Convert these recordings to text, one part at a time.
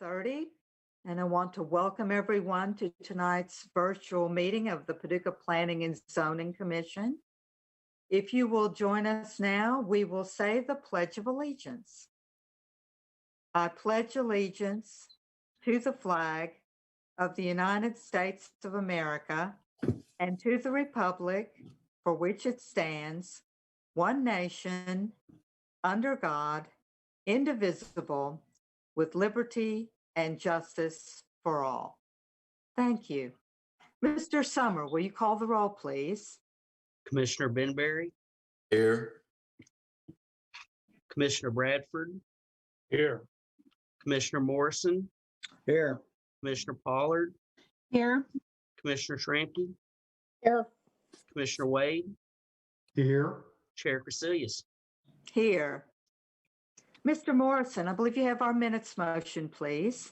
5:30, and I want to welcome everyone to tonight's virtual meeting of the Paducah Planning and Zoning Commission. If you will join us now, we will say the Pledge of Allegiance. I pledge allegiance to the flag of the United States of America and to the republic for which it stands, one nation, under God, indivisible, with liberty and justice for all. Thank you. Mr. Summer, will you call the roll, please? Commissioner Benberry, Here. Commissioner Bradford, Here. Commissioner Morrison, Here. Commissioner Pollard, Here. Commissioner Shramke, Here. Commissioner Wade, Here. Chair Crecilius. Here. Mr. Morrison, I believe you have our minutes motion, please.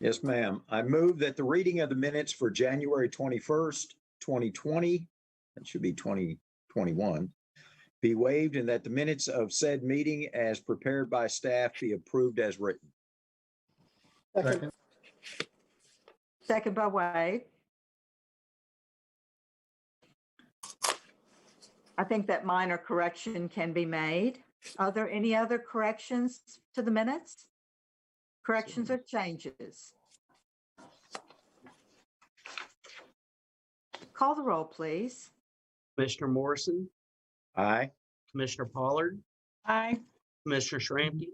Yes, ma'am. I move that the reading of the minutes for January 21st, 2020, that should be 2021, be waived and that the minutes of said meeting as prepared by staff be approved as written. Second. Second by Wade. I think that minor correction can be made. Are there any other corrections to the minutes? Corrections or changes? Call the roll, please. Commissioner Morrison, Aye. Commissioner Pollard, Aye. Commissioner Shramke,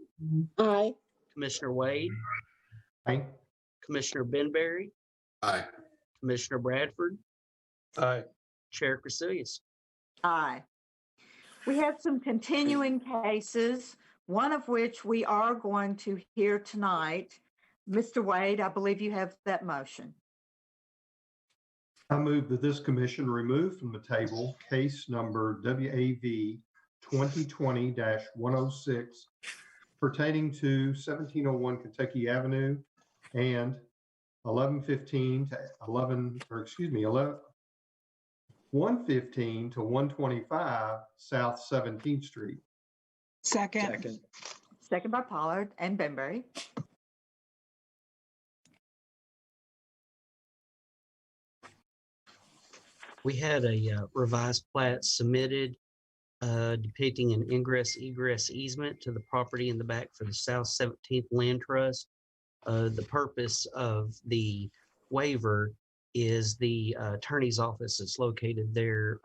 Aye. Commissioner Wade, Aye. Commissioner Benberry, Aye. Commissioner Bradford, Aye. Chair Crecilius. Aye. We have some continuing cases, one of which we are going to hear tonight. Mr. Wade, I believe you have that motion. I move that this commission remove from the table case number WAV 2020-106 pertaining to 1701 Kentucky Avenue and 115 to 115 to 125 South 17th Street. Second. Second by Pollard and Benberry. We had a revised plat submitted depicting an ingress-egress easement to the property in the back for the South 17th Land Trust. The purpose of the waiver is the attorney's office that's located there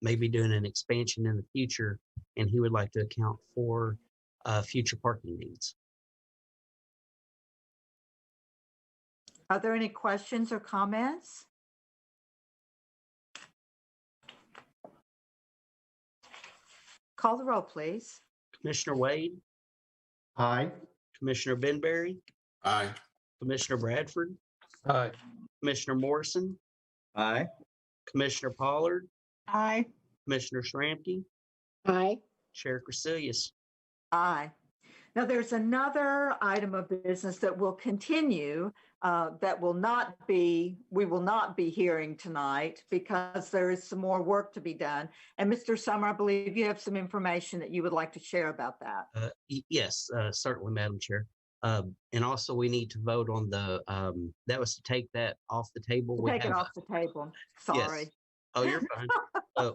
may be doing an expansion in the future, and he would like to account for future parking needs. Are there any questions or comments? Call the roll, please. Commissioner Wade, Aye. Commissioner Benberry, Aye. Commissioner Bradford, Aye. Commissioner Morrison, Aye. Commissioner Pollard, Aye. Commissioner Shramke, Aye. Chair Crecilius. Aye. Now, there's another item of business that will continue that we will not be hearing tonight because there is some more work to be done. And Mr. Summer, I believe you have some information that you would like to share about that. Yes, certainly, Madam Chair. And also we need to vote on the, that was to take that off the table. We Take it have off the table. Sorry. Yes. Oh, you're fine.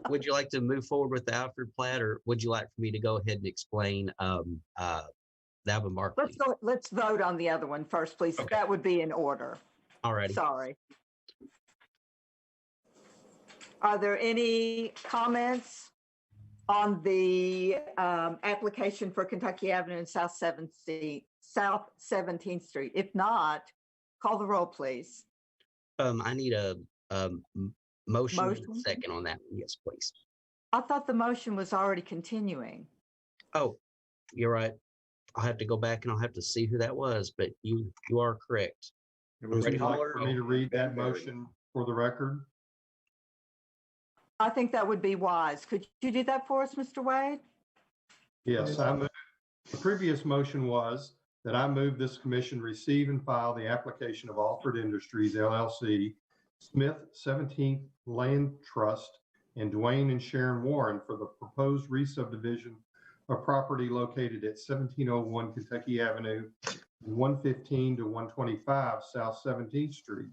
Would you like to move forward with the Alfred plat, or would you like for me to go ahead and explain the Albemarle? Let's vote on the other one first, please. Okay. That would be in order. All righty. Sorry. Are there any comments on the application for Kentucky Avenue and South 17th Street? If not, call the roll, please. I need a motion and a Motion? second on that one. Yes, please. I thought the motion was already continuing. Oh, you're right. I'll have to go back and I'll have to see who that was, but you are correct. Would you like Pollard for me to read that and Benberry. motion for the record? I think that would be wise. Could you do that for us, Mr. Wade? Yes, the previous motion was that I move this commission receive and file the application of Alfred Industries LLC, Smith 17th Land Trust, and Dwayne and Sharon Warren for the proposed re-subdivision of property located at 1701 Kentucky Avenue and 115 to 125 South 17th Street.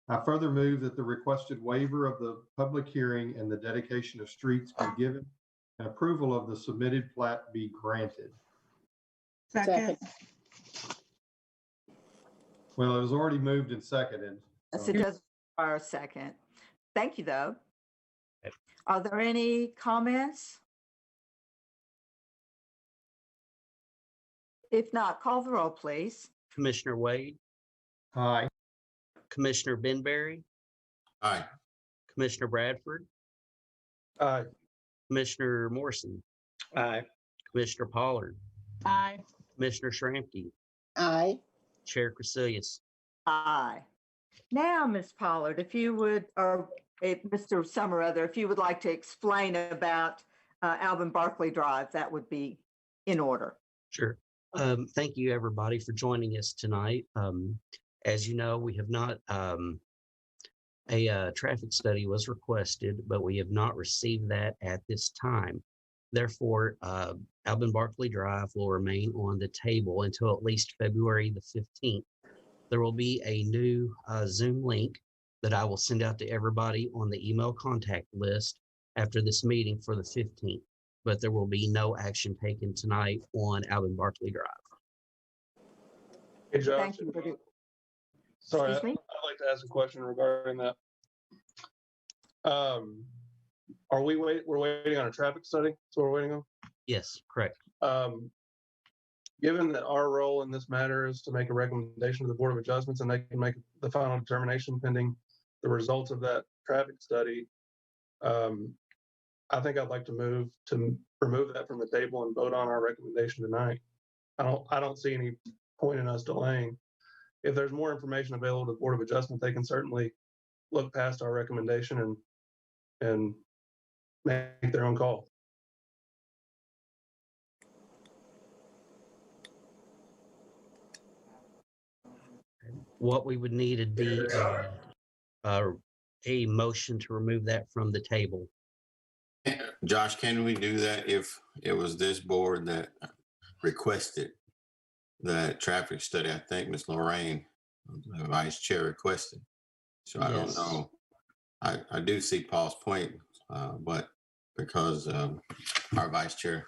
I further move that the requested waiver of the public hearing and the dedication of streets be given and approval of the submitted plat be granted. Second. Well, it was already moved and seconded. Yes, it does require a second. Thank you, though. Are there any comments? If not, call the roll, please. Commissioner Wade, Aye. Commissioner Benberry, Aye. Commissioner Bradford, Aye. Commissioner Morrison, Aye. Commissioner Pollard, Aye. Commissioner Shramky, Aye. Chair Crecilius. Aye. Now, Ms. Pollard, if you would, or if Mr. Summerother, if you would like to explain about Alvin Barkley Drive, that would be in order. Sure. Thank you, everybody, for joining us tonight. As you know, we have not, a traffic study was requested, but we have not received that at this time. Therefore, Alvin Barkley Drive will remain on the table until at least February the 15th. There will be a new Zoom link that I will send out to everybody on the email contact list after this meeting for the 15th. But there will be no action taken tonight on Alvin Barkley Drive. Hey, Josh. Thank you. Sorry, Excuse me? I'd like to ask a question regarding that. We're waiting on a traffic study? That's what we're waiting on? Yes, correct. Given that our role in this matter is to make a recommendation to the Board of Adjustments and they can make the final determination pending the results of that traffic study, I think I'd like to move to remove that from the table and vote on our recommendation tonight. I don't see any point in us delaying. If there's more information available to the Board of Adjustment, they can certainly look past our recommendation and make their own call. What we would need would be a motion to remove that from the table. Josh, can we do that if it was this board that requested the traffic study? I think Ms. Lorraine, the vice chair, requested. So I don't Yes. know. I do see Paul's point, but because our vice chair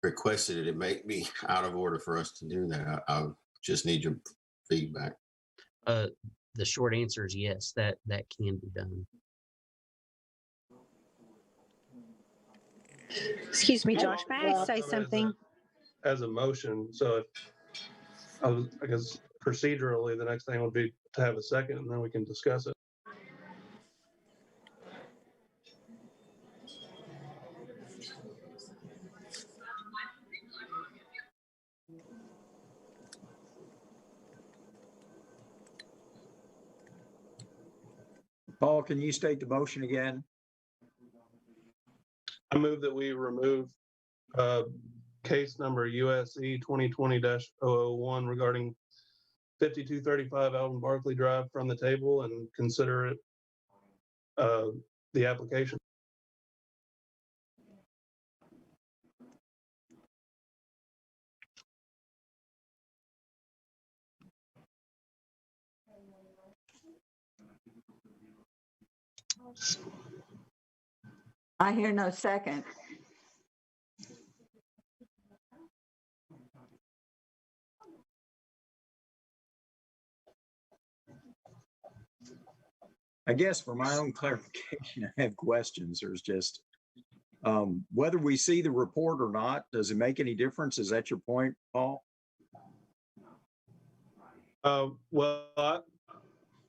requested it, it may be out of order for us to do that. I just need your feedback. The short answer is yes, that can be done. Excuse me, Josh, may I say something? As a motion, so if, I guess procedurally, the next thing would be to have a second and then we can discuss it. Paul, can you state the motion again? I move that we remove case number USE 2020-001 regarding 5235 Alvin Barkley Drive from the table and consider it the application. I hear no second. I guess for my own clarification, I have questions. There's just, whether we see the report or not, does it make any difference? Is that your point, Paul? Well,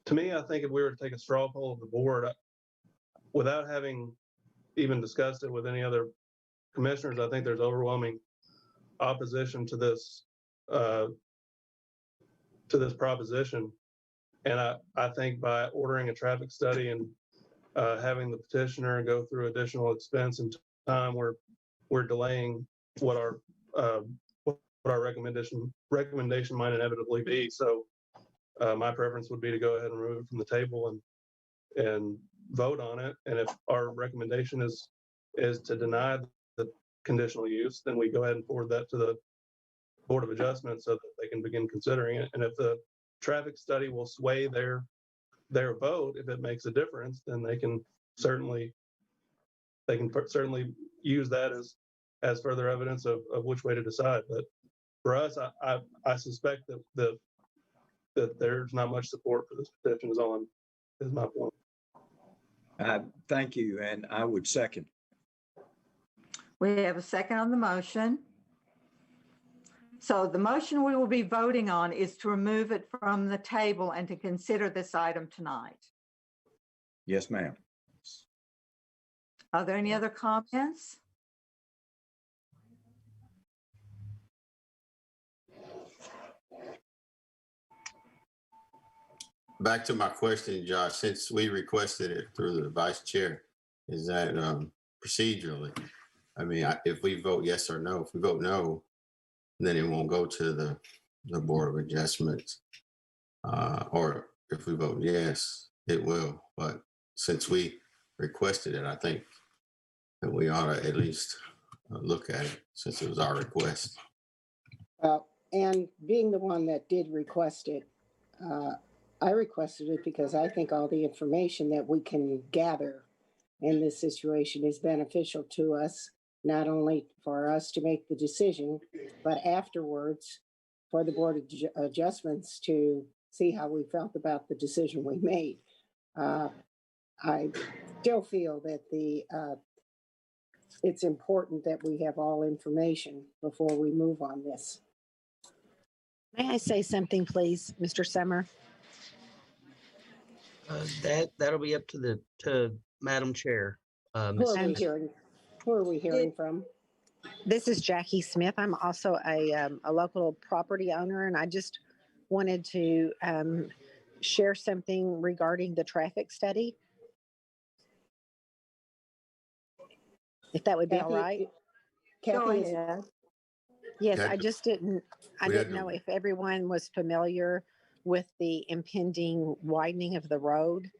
to me, I think if we were to take a straw poll of the board, without having even discussed it with any other commissioners, I think there's overwhelming opposition to this proposition. And I think by ordering a traffic study and having the petitioner go through additional expense and time, we're delaying what our recommendation might inevitably be. So my preference would be to go ahead and remove it from the table and vote on it. And if our recommendation is to deny the conditional use, then we go ahead and forward that to Board of Adjustment so that they can begin considering it. And if the traffic study will sway their vote, if it makes a difference, then they can certainly use that as further evidence of which way to decide. But for us, I suspect that there's not much support for this petition is my point. Thank you, and I would second. We have a second on the motion. So the motion we will be voting on is to remove it from the table and to consider this item tonight. Yes, ma'am. Are there any other comments? Back to my question, Josh, since we requested it through the vice chair, is that procedurally? I mean, if we vote yes or no, if we vote no, then it won't go to the Board of Adjustments. Or if we vote yes, it will. But since we requested it, I think that we ought to at least look at it since it was our request. And being the one that did request it, I requested it because I think all the information that we can gather in this situation is beneficial to us, not only for us to make the decision, but afterwards for the Board of Adjustments to see how we felt about the decision we made. I still feel that it's important that we have all information before we move on this. May I say something, please, Mr. Summer? That'll be up to Madam Chair. Who are we hearing from? This is Jackie Smith. I'm also a local property owner, and I just wanted to share something regarding the traffic study. If that would be all right. Go Kathy, ahead. Yes, Yeah, I didn't know if everyone was familiar with the impending widening of the road.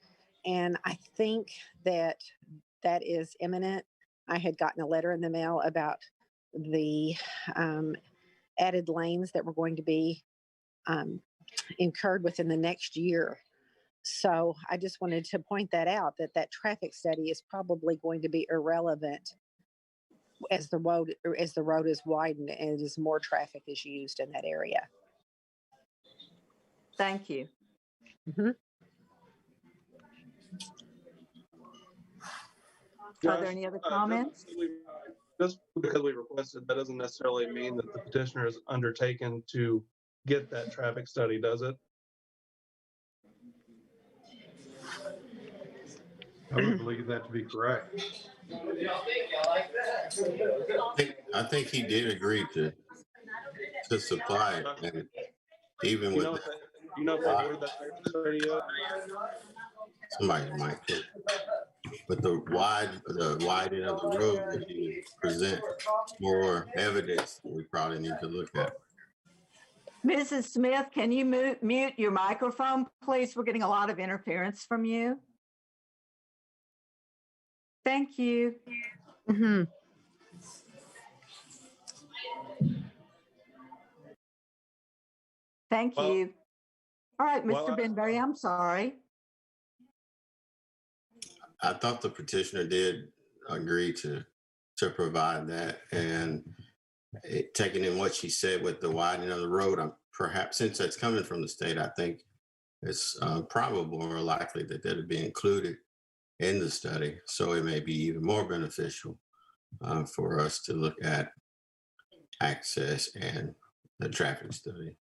And I think that is imminent. I had gotten a letter in the mail about the added lanes that were going to be incurred within the next year. So I just wanted to point that out, that traffic study is probably going to be irrelevant as the road is widened and as more traffic is used in that area. Thank you. Mm-hmm. Are there any other comments? Just because we requested, that doesn't necessarily mean that the petitioner is undertaken to get that traffic study, does it? I would believe that to be correct. I think he did agree to supply it, and even with if they ordered that traffic study yet? somebody might. But the widening of the road, if you present more evidence, we probably need to look at. Mrs. Smith, can you mute your microphone, please? We're getting a lot of interference from you. Thank you. Mm-hmm. Thank you. All right, well, Mr. Benberry, I'm sorry. I thought the petitioner did agree to provide that, and taking in what she said with the widening of the road, perhaps since that's coming from the state, I think it's probable or likely that that'll be included in the study. So it may be even more beneficial for us to look at access and the traffic study,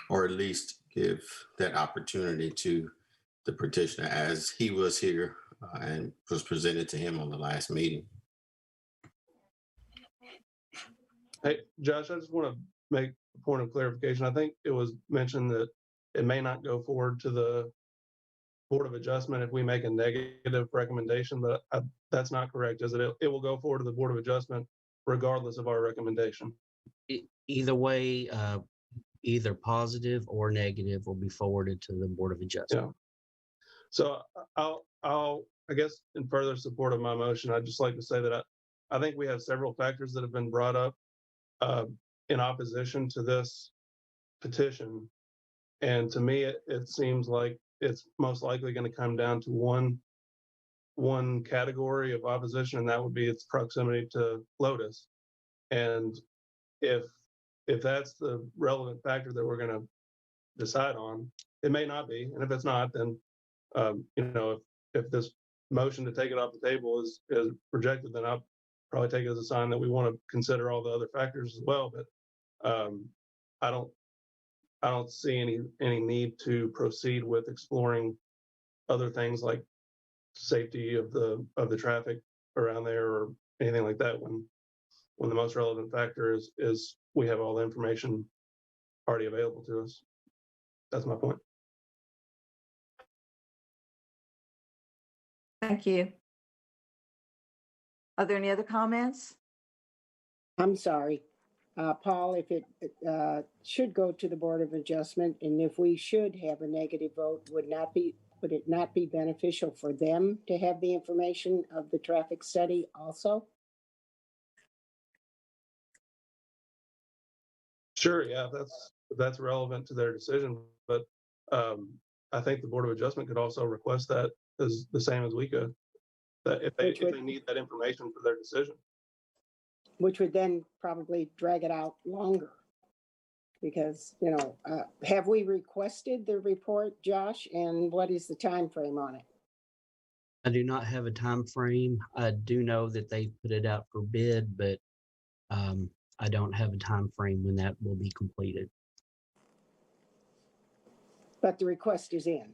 or at least give that opportunity to the petitioner as he was here and was presented to him on the last meeting. Hey, Josh, I just want to make a point of clarification. I think it was mentioned that it may not go forward to the Board of Adjustment if we make a negative recommendation, but that's not correct, is it? It will go forward to the Board of Adjustment regardless of our recommendation. Either way, either positive or negative will be forwarded to the Board of Adjustment. Yeah. So I guess in further support of my motion, I'd just like to say that I think we have several factors that have been brought up in opposition to this petition. And to me, it seems like it's most likely going to come down to one category of opposition, and that would be its proximity to Lotus. And if that's the relevant factor that we're going to decide on, it may not be. And if it's not, then if this motion to take it off the table is rejected, then I'll probably take it as a sign that we want to consider all the other factors as well. But I don't see any need to proceed with exploring other things like safety of the traffic around there or anything like that when the most relevant factor is we have all the information already available to us. That's my point. Thank you. Are there any other comments? I'm sorry. Paul, if it should go to the Board of Adjustment, and if we should have a negative vote, would it not be beneficial for them to have the information of the traffic study also? Sure, yeah, that's relevant to their decision. But I think the Board of Adjustment could also request that as the same as we could, that if they need that information for their decision. Which would then probably drag it out longer. Because, have we requested the report, Josh? And what is the time frame on it? I do not have a time frame. I do know that they put it out for bid, but I don't have a time frame when that will be completed. But the request is in.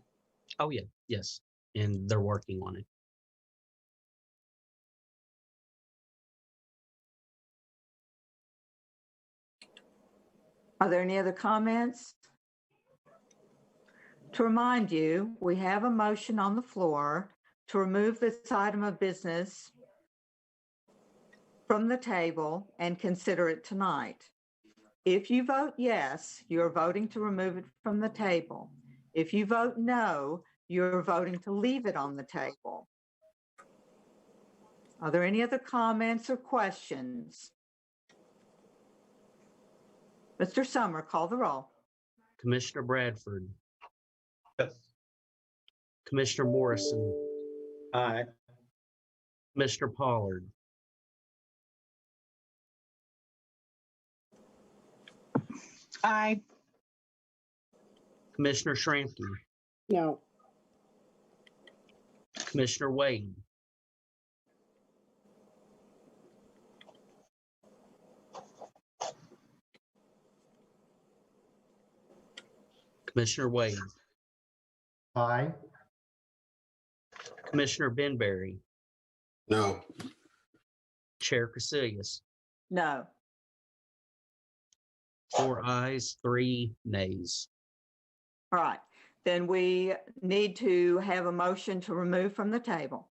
Oh yeah, yes, and they're working on it. Are there any other comments? To remind you, we have a motion on the floor to remove this item of business from the table and consider it tonight. If you vote yes, you're voting to remove it from the table. If you vote no, you're voting to leave it on the table. Are there any other comments or questions? Mr. Summer, call the roll. Commissioner Bradford, Yes. Commissioner Morrison, Aye. Commissioner Pollard, Aye. Commissioner Schramke, No. Commissioner Wade, Commissioner Wade, Aye. Commissioner Benberry, No. Chair Casillas. No. 4 ayes, 3 nays. All right. Then we need to have a motion to remove from the table.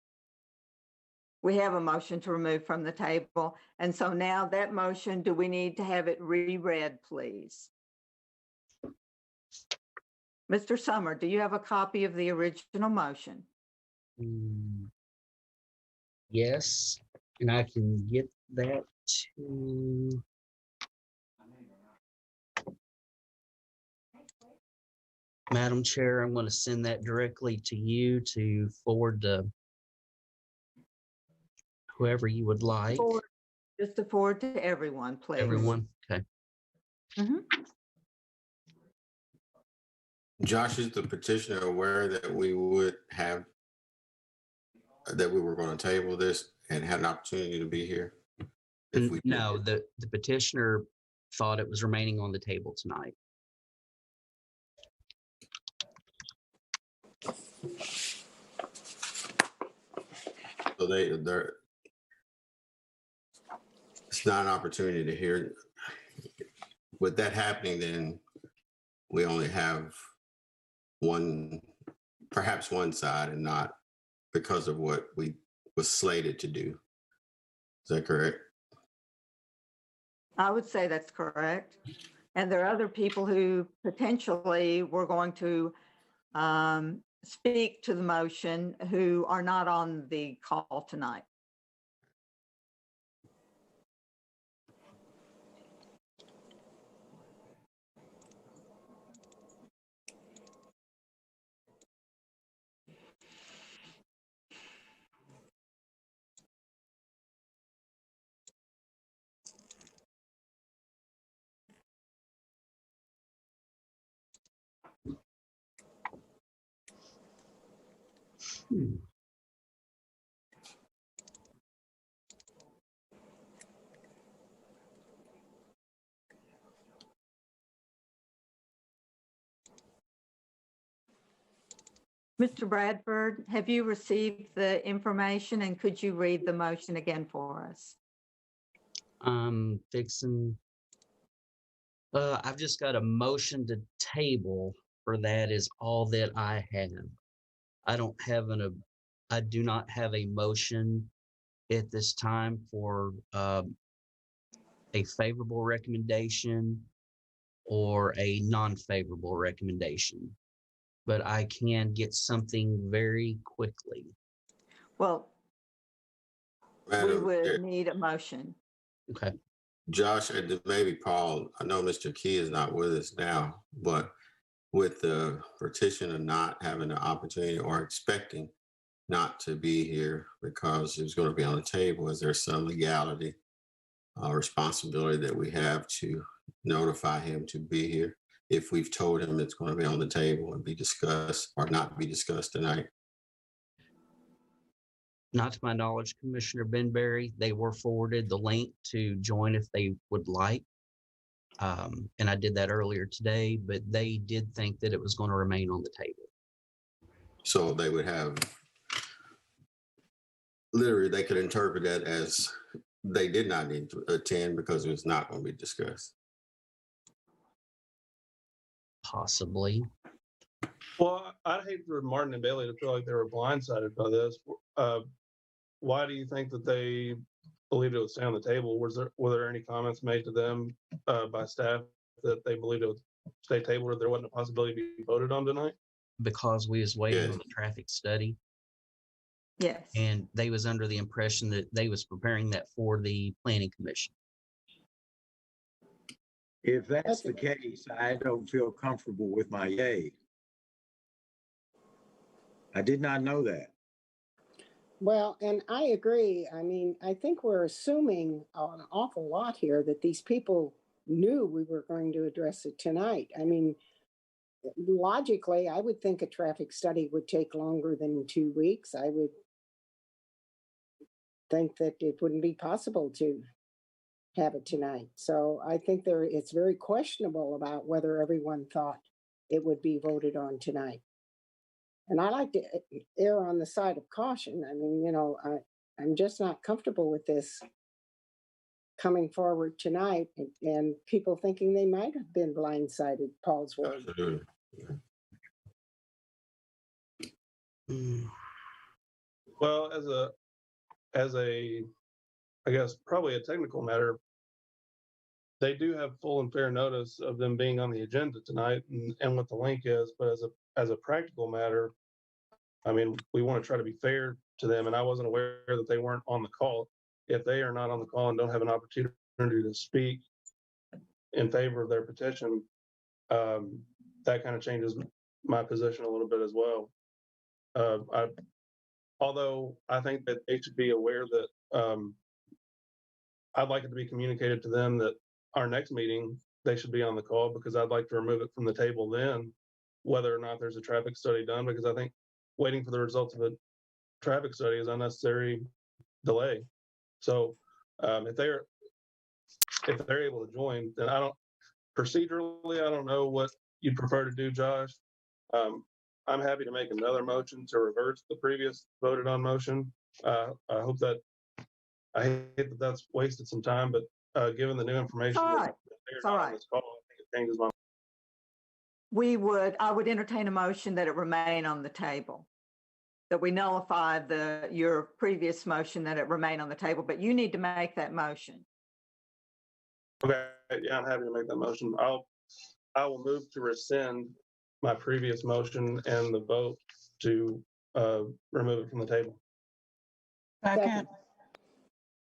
We have a motion to remove from the table. And so now that motion, do we need to have it reread, please? Mr. Summer, do you have a copy of the original motion? Yes, and I can get that to. Madam Chair, I'm going to send that directly to you to forward to whoever you would like. Just to forward to everyone, please. Everyone, okay. Josh, is the petitioner aware that we were going to table this and had an opportunity to be here? No, the petitioner thought it was remaining on the table tonight. So they're it's not an opportunity to hear. With that happening, then we only have perhaps one side, and not because of what we was slated to do. Is that correct? I would say that's correct. And there are other people who potentially were going to speak to the motion who are not on the call tonight. Mr. Bradford, have you received the information and could you read the motion again for us? I'm fixing. I've just got a motion to table for that is all that I have. I do not have a motion at this time for a favorable recommendation or a non-favorable recommendation, but I can get something very quickly. Well, we Madam would Chair, need a motion. Okay. Josh, and maybe Paul, I know Mr. Key is not with us now, but with the petitioner not having the opportunity or expecting not to be here because it was going to be on the table, is there some legality, responsibility that we have to notify him to be here if we've told him it's going to be on the table and be discussed or not be discussed tonight? Not to my knowledge, Commissioner Benberry, they were forwarded the link to join if they would like. And I did that earlier today, but they did think that it was going to remain on the table. So they would have, literally, they could interpret that as they did not need to attend because it was not going to be discussed. Possibly. Well, I'd hate for Martin and Bailey to feel like they were blindsided by this. Why do you think that they believed it would stay on the table? Were there any comments made to them by staff that they believed it would stay tabled or there wasn't a possibility to be voted on tonight? Because we was waiting Yes. on the traffic study. Yes. And they was under the impression that they was preparing that for the planning commission. If that's the case, I don't feel comfortable with my yay. I did not know that. Well, and I agree. I mean, I think we're assuming an awful lot here that these people knew we were going to address it tonight. I mean, logically, I would think a traffic study would take longer than 2 weeks. I would think that it wouldn't be possible to have it tonight. So I think it's very questionable about whether everyone thought it would be voted on tonight. And I like to err on the side of caution. I mean, you know, I'm just not comfortable with this coming forward tonight and people thinking they might have been blindsided, Paul's word. Absolutely. Well, as a, I guess, probably a technical matter, they do have full and fair notice of them being on the agenda tonight and what the link is, but as a practical matter, I mean, we want to try to be fair to them, and I wasn't aware that they weren't on the call. If they are not on the call and don't have an opportunity to speak in favor of their petition, that kind of changes my position a little bit as well. Although I think that they should be aware that I'd like it to be communicated to them that our next meeting, they should be on the call because I'd like to remove it from the table then, whether or not there's a traffic study done, because I think waiting for the results of a traffic study is unnecessary delay. So if they're able to join, then procedurally, I don't know what you'd prefer to do, Josh. I'm happy to make another motion to reverse the previous voted on motion. I hate that that's wasted some time, but given the new information, All right. It's all right. On this call, I think it changes my. I would entertain a motion that it remain on the table, that we nullify your previous motion, that it remain on the table, but you need to make that motion. Okay, yeah, I'm happy to make that motion. I will move to rescind my previous motion and the vote to remove it from the table. Second.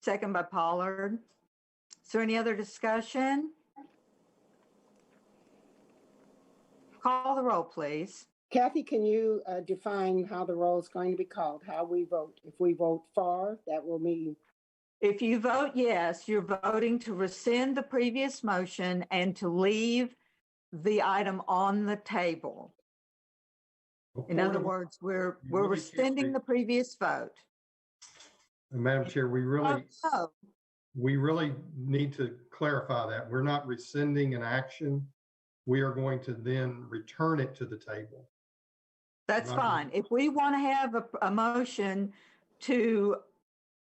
Second by Pollard. Is there any other discussion? Call the roll, please. Kathy, can you define how the roll is going to be called, how we vote? If we vote for, that will mean. If you vote yes, you're voting to rescind the previous motion and to leave the item on the table. In other words, we're really can't rescinding be- the previous vote. Madam Chair, we Oh, really need to clarify that. We're not rescinding an action. We are going to then return it to the table. that's Not- fine. If we want to have a motion to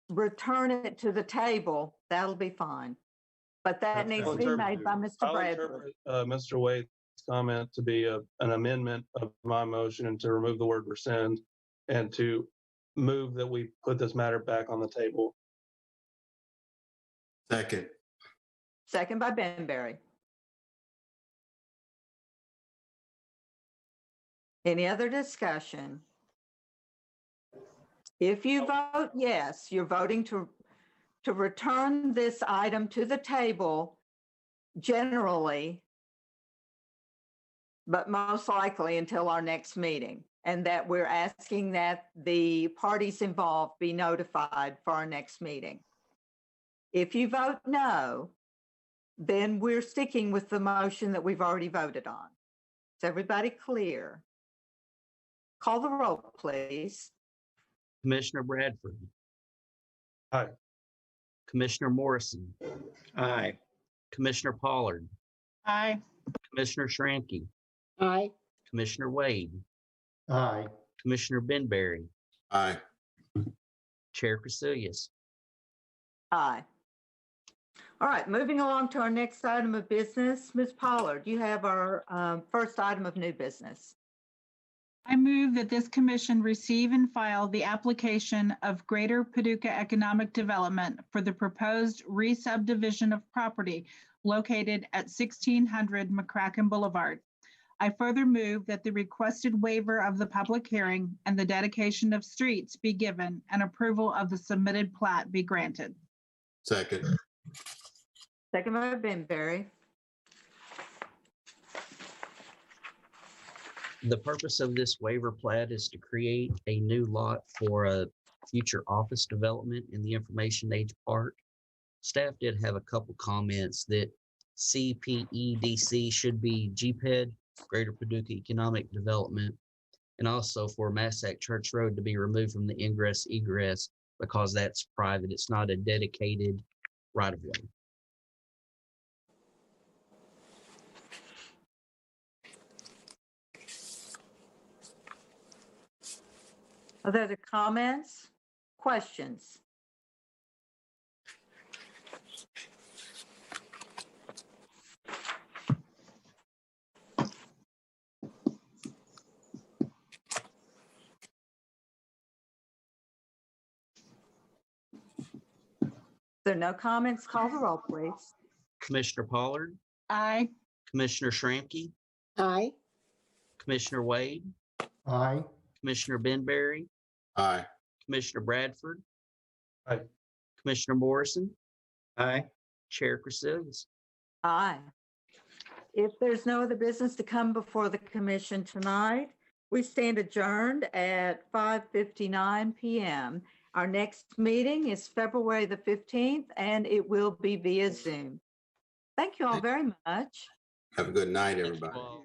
return it to the table, that'll be fine. But that That's needs how to we be should made do by it. Mr. I'll Bradford. interpret Mr. Wade's comment to be an amendment of my motion and to remove the word rescind and to move that we put this matter back on the table. Second. Second by Benberry. Any other discussion? If you vote yes, you're voting to return this item to the table generally, but most likely until our next meeting, and that we're asking that the parties involved be notified for our next meeting. If you vote no, then we're sticking with the motion that we've already voted on. Is everybody clear? Call the roll, please. Commissioner Bradford. Aye. Commissioner Morrison. Aye. Commissioner Pollard. Aye. Commissioner Shramky. Aye. Commissioner Wade. Aye. Commissioner Benberry. Aye. Chair Casilius. Aye. All right, moving along to our next item of business. Ms. Pollard, you have our first item of new business. I move that this commission receive and file the application of Greater Paducah Economic Development for the proposed re-subdivision of property located at 1600 McCracken Boulevard. I further move that the requested waiver of the public hearing and the dedication of streets be given and approval of the submitted plat be granted. Second. Second by Benberry. The purpose of this waiver plat is to create a new lot for a future office development in the Information Age Park. Staff did have a couple comments that CPEDC should be GPED, Greater Paducah Economic Development, and also for Massac Church Road to be removed from the ingress egress because that's private. It's not a dedicated right of way. Are there other comments, questions? If there are no comments, call the roll, please. Commissioner Pollard, Aye. Commissioner Shramky, Aye. Commissioner Wade, Aye. Commissioner Benberry, Aye. Commissioner Bradford. Aye. Commissioner Morrison, Aye. Chair Casilius. Aye. If there's no other business to come before the commission tonight, we stand adjourned at 5:59 p.m. Our next meeting is February the 15th, and it will be via Zoom. Thank you all very much. Have a good night, Thank you everybody. all.